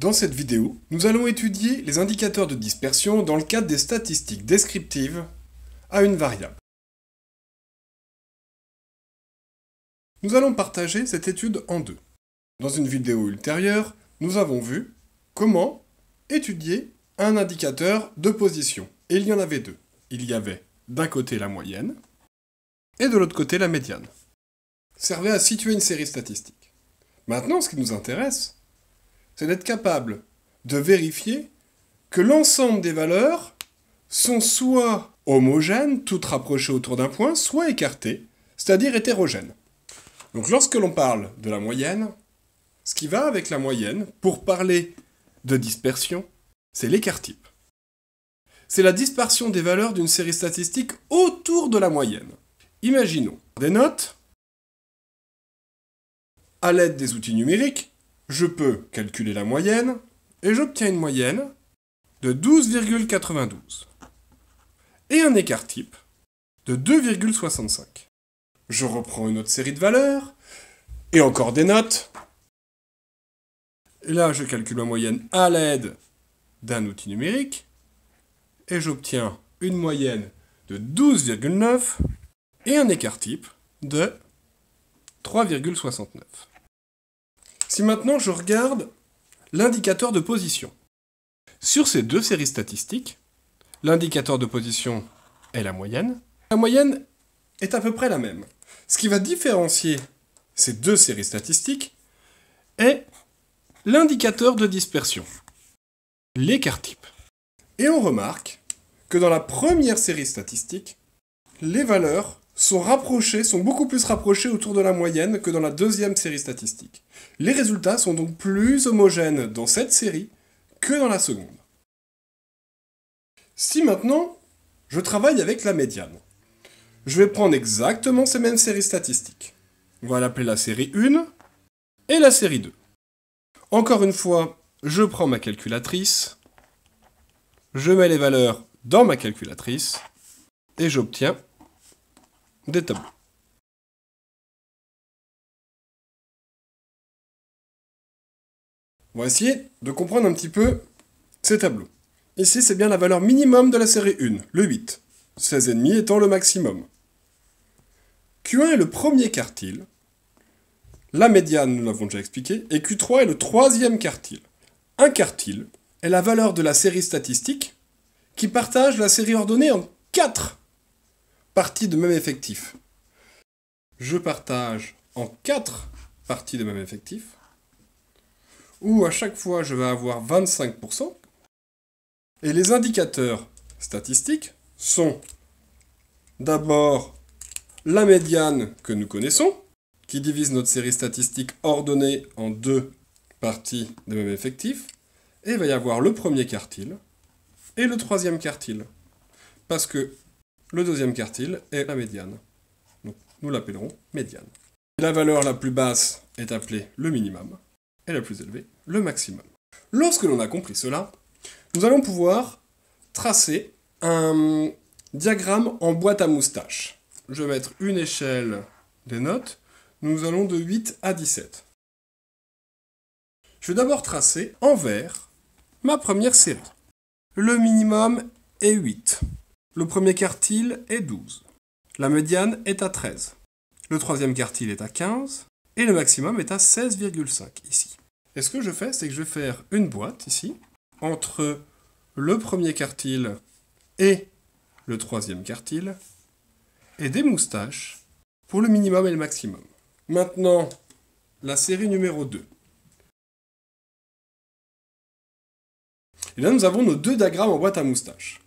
Dans cette vidéo, nous allons étudier les indicateurs de dispersion dans le cadre des statistiques descriptives à une variable. Nous allons partager cette étude en deux. Dans une vidéo ultérieure, nous avons vu comment étudier un indicateur de position. Et il y en avait deux. Il y avait d'un côté la moyenne et de l'autre côté la médiane. Servait à situer une série statistique. Maintenant, ce qui nous intéresse, c'est d'être capable de vérifier que l'ensemble des valeurs sont soit homogènes, toutes rapprochées autour d'un point, soit écartées, c'est-à-dire hétérogènes. Donc lorsque l'on parle de la moyenne, ce qui va avec la moyenne, pour parler de dispersion, c'est l'écart-type. C'est la dispersion des valeurs d'une série statistique autour de la moyenne. Imaginons des notes. À l'aide des outils numériques, je peux calculer la moyenne et j'obtiens une moyenne de 12,92 et un écart-type de 2,65. Je reprends une autre série de valeurs et encore des notes. Et là, je calcule la moyenne à l'aide d'un outil numérique et j'obtiens une moyenne de 12,9 et un écart-type de 3,69. Si maintenant je regarde l'indicateur de position. Sur ces deux séries statistiques, l'indicateur de position est la moyenne. La moyenne est à peu près la même. Ce qui va différencier ces deux séries statistiques est l'indicateur de dispersion, l'écart-type. Et on remarque que dans la première série statistique, les valeurs sont beaucoup plus rapprochées autour de la moyenne que dans la deuxième série statistique. Les résultats sont donc plus homogènes dans cette série que dans la seconde. Si maintenant, je travaille avec la médiane, je vais prendre exactement ces mêmes séries statistiques. On va l'appeler la série 1 et la série 2. Encore une fois, je prends ma calculatrice, je mets les valeurs dans ma calculatrice et j'obtiens des tableaux. On va essayer de comprendre un petit peu ces tableaux. Ici, c'est bien la valeur minimum de la série 1, le 8, 16,5 étant le maximum. Q1 est le premier quartile, la médiane, nous l'avons déjà expliqué, et Q3 est le troisième quartile. Un quartile est la valeur de la série statistique qui partage la série ordonnée en 4 parties de même effectif. Je partage en 4 parties de même effectif, où à chaque fois je vais avoir 25%, et les indicateurs statistiques sont d'abord la médiane que nous connaissons, qui divise notre série statistique ordonnée en 2 parties de même effectif, et il va y avoir le premier quartile et le troisième quartile, parce que le deuxième quartile est la médiane. Donc nous l'appellerons médiane. La valeur la plus basse est appelée le minimum, et la plus élevée, le maximum. Lorsque l'on a compris cela, nous allons pouvoir tracer un diagramme en boîte à moustaches. Je vais mettre une échelle des notes. Nous allons de 8 à 17. Je vais d'abord tracer en vert ma première série. Le minimum est 8. Le premier quartile est 12. La médiane est à 13. Le troisième quartile est à 15. Et le maximum est à 16,5 ici. Et ce que je fais, c'est que je vais faire une boîte ici, entre le premier quartile et le troisième quartile, et des moustaches pour le minimum et le maximum. Maintenant, la série numéro 2. Et là, nous avons nos deux diagrammes en boîte à moustaches.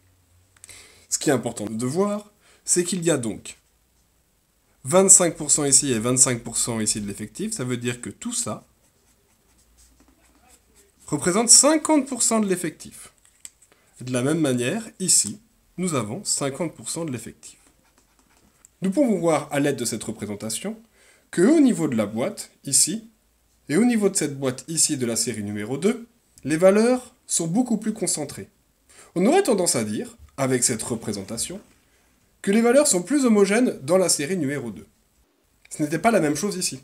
Ce qui est important de voir, c'est qu'il y a donc 25% ici et 25% ici de l'effectif. Ça veut dire que tout ça représente 50% de l'effectif. De la même manière, ici, nous avons 50% de l'effectif. Nous pouvons voir à l'aide de cette représentation qu'au niveau de la boîte, ici, et au niveau de cette boîte ici de la série numéro 2, les valeurs sont beaucoup plus concentrées. On aurait tendance à dire, avec cette représentation, que les valeurs sont plus homogènes dans la série numéro 2. Ce n'était pas la même chose ici.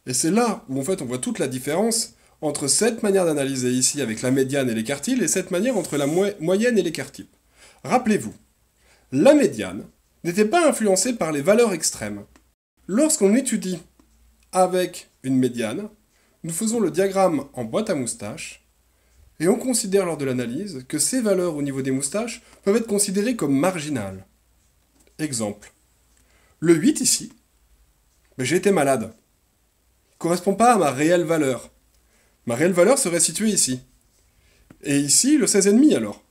Et c'est là où en fait on voit toute la différence entre cette manière d'analyser ici avec la médiane et l'écart-type et cette manière entre la moyenne et l'écart-type. Rappelez-vous, la médiane n'était pas influencée par les valeurs extrêmes. Lorsqu'on étudie avec une médiane, nous faisons le diagramme en boîte à moustaches et on considère lors de l'analyse que ces valeurs au niveau des moustaches peuvent être considérées comme marginales. Exemple, le 8 ici, j'ai été malade. Il ne correspond pas à ma réelle valeur. Ma réelle valeur serait située ici. Et ici, le 16,5 alors.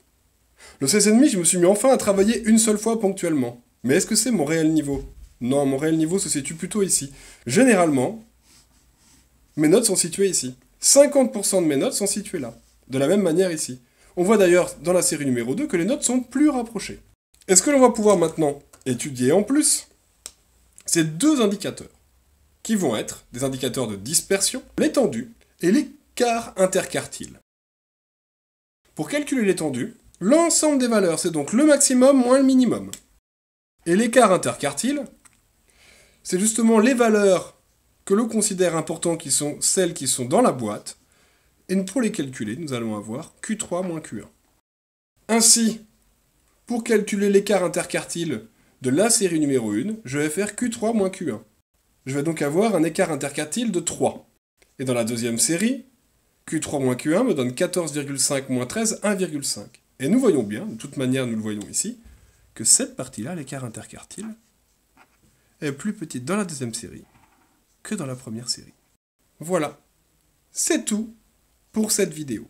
Le 16,5, je me suis mis enfin à travailler une seule fois ponctuellement. Mais est-ce que c'est mon réel niveau? Non, mon réel niveau se situe plutôt ici. Généralement, mes notes sont situées ici. 50% de mes notes sont situées là. De la même manière ici. On voit d'ailleurs dans la série numéro 2 que les notes sont plus rapprochées. Est-ce que l'on va pouvoir maintenant étudier en plus ces deux indicateurs, qui vont être des indicateurs de dispersion, l'étendue et l'écart interquartile. Pour calculer l'étendue, l'ensemble des valeurs, c'est donc le maximum moins le minimum. Et l'écart interquartile, c'est justement les valeurs que l'on considère importantes, qui sont celles qui sont dans la boîte, et pour les calculer, nous allons avoir Q3 moins Q1. Ainsi, pour calculer l'écart interquartile de la série numéro 1, je vais faire Q3 moins Q1. Je vais donc avoir un écart interquartile de 3. Et dans la deuxième série, Q3 moins Q1 me donne 14,5 moins 13, 1,5. Et nous voyons bien, de toute manière nous le voyons ici, que cette partie-là, l'écart interquartile, est plus petite dans la deuxième série que dans la première série. Voilà, c'est tout pour cette vidéo.